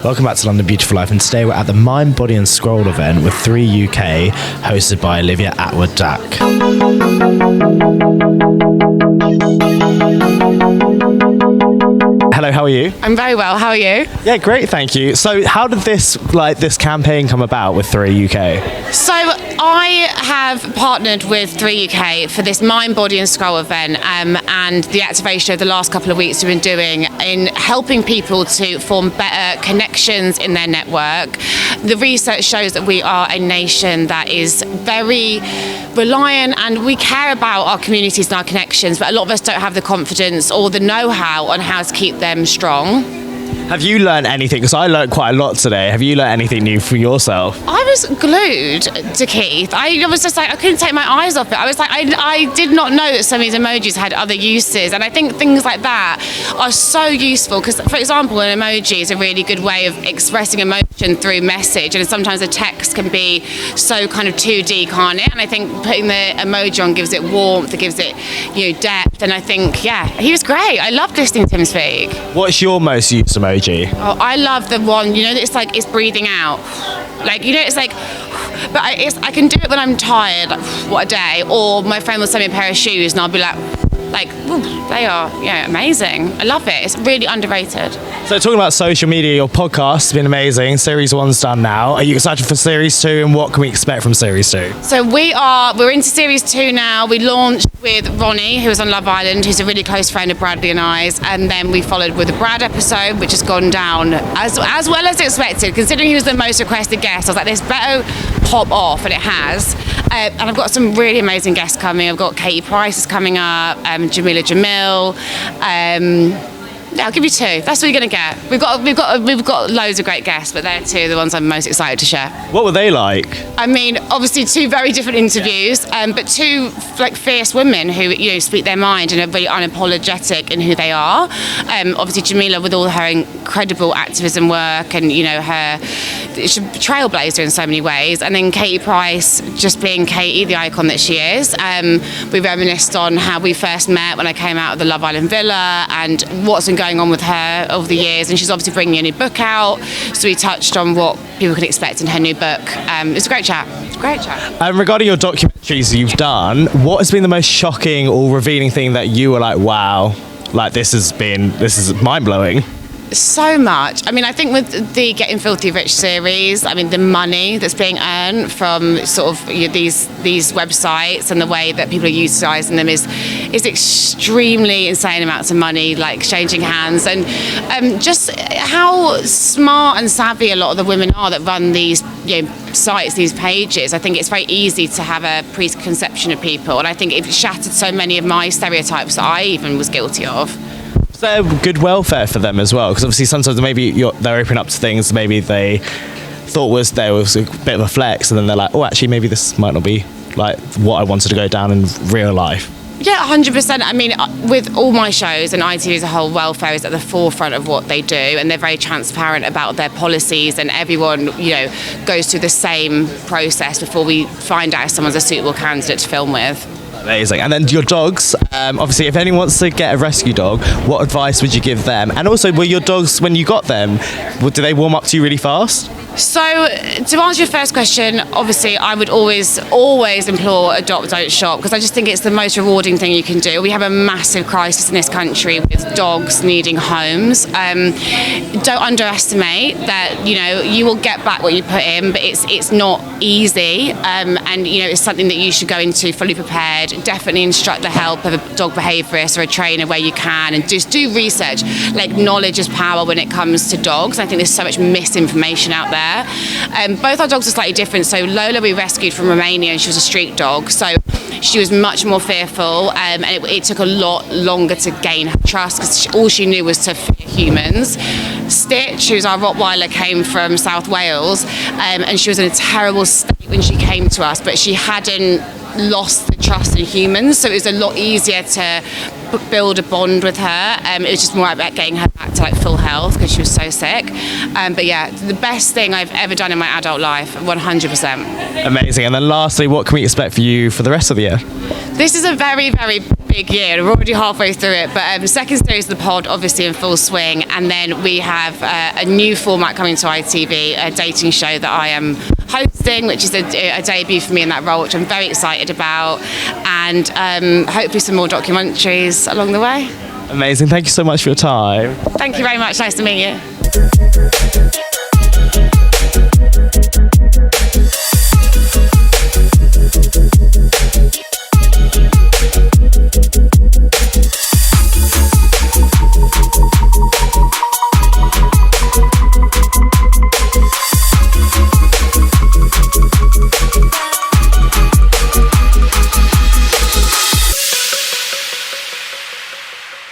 Welcome back to London Beautiful Life, and today we're at the Mind, Body and Scroll event with 3UK, hosted by Olivia Attwood Dack. Hello, how are you? I'm very well, how are you? Yeah, great, thank you. So how did this campaign come about with 3UK? So I have partnered with 3UK for this Mind, Body and Scroll event and the activation of the last couple of weeks we've been doing in helping people to form better connections in their network. The research shows that we are a nation that is very reliant and we care about our communities and our connections, but a lot of us don't have the confidence or the know-how on how to keep them strong. Have you learned anything? Because I learned quite a lot today. Have you learned anything new for yourself? I was glued to Keith. I was just like, I couldn't take my eyes off it. I was like, I did not know that some of these emojis had other uses. And I think things like that are so useful because, for example, an emoji is a really good way of expressing emotion through message. And sometimes a text can be so kind of 2D, can't it? And I think putting the emoji on gives it warmth, it gives it, depth. And I think, yeah, he was great. I loved listening to him speak. What's your most used emoji? Oh, I love the one, it's like it's breathing out. It's like, but I can do it when I'm tired, like, what a day. Or my friend will send me a pair of shoes and I'll be like, ooh, they are, amazing. I love it. It's really underrated. So talking about social media, your podcast has been amazing. Series 1's done now. Are you excited for Series 2 and what can we expect from Series 2? So we're into Series 2 now. We launched with Ronnie, who was on Love Island, who's a really close friend of Bradley and I's, and then we followed with the Brad episode, which has gone down as well as expected. Considering he was the most requested guest, I was like, this better pop off, and it has. And I've got some really amazing guests coming. I've got Katie Price is coming up, Jamila Jamil. I'll give you two. That's what you're going to get. We've got loads of great guests, but they're two of the ones I'm most excited to share. What were they like? I mean, obviously two very different interviews, but two fierce women who speak their mind and are very unapologetic in who they are. Obviously Jamila with all her incredible activism work and she's a trailblazer in so many ways, and then Katie Price just being Katie, the icon that she is. We reminisced on how we first met when I came out of the Love Island villa and what's been going on with her over the years, and she's obviously bringing a new book out, so we touched on what people can expect in her new book. It's a great chat. Regarding your documentaries you've done, what has been the most shocking or revealing thing that you were like, wow, this is mind-blowing? So much. I mean, I think with the Getting Filthy Rich series, the money that's being earned from sort of these websites and the way that people are utilising them is extremely insane amounts of money, exchanging hands, and just how smart and savvy a lot of the women are that run these sites, these pages. I think it's very easy to have a preconception of people, and I think it shattered so many of my stereotypes that I even was guilty of. Is there good welfare for them as well? Because obviously sometimes maybe they're opening up to things maybe they thought there was a bit of a flex, and then they're like, oh, actually maybe this might not be what I wanted to go down in real life. Yeah, 100%. I mean, with all my shows and ITV as a whole, welfare is at the forefront of what they do, and they're very transparent about their policies, and everyone, goes through the same process before we find out if someone's a suitable candidate to film with. Amazing. And then your dogs, obviously if anyone wants to get a rescue dog, what advice would you give them? And also, were your dogs, when you got them, do they warm up to you really fast? So, to answer your first question, obviously I would always implore adopt, don't shop, because I just think it's the most rewarding thing you can do. We have a massive crisis in this country with dogs needing homes. Don't underestimate that, you will get back what you put in, but it's not easy, and it's something that you should go into fully prepared. Definitely instruct the help of a dog behaviourist or a trainer where you can, and just do research. Knowledge is power when it comes to dogs. I think there's so much misinformation out there. Both our dogs are slightly different. So Lola we rescued from Romania, and she was a street dog, so she was much more fearful, and it took a lot longer to gain her trust because all she knew was to fear humans. Stitch, who's our Rottweiler, came from South Wales, and she was in a terrible state when she came to us, but she hadn't lost the trust in humans, so it was a lot easier to build a bond with her. It was just more about getting her back to full health because she was so sick. But yeah, the best thing I've ever done in my adult life, 100%. Amazing. And then lastly, what can we expect for you for the rest of the year? This is a very, very big year. We're already halfway through it, but the second series of the pod obviously in full swing, and then we have a new format coming to ITV, a dating show that I am hosting, which is a debut for me in that role, which I'm very excited about, and hopefully some more documentaries along the way. Amazing. Thank you so much for your time. Thank you very much. Nice to meet you.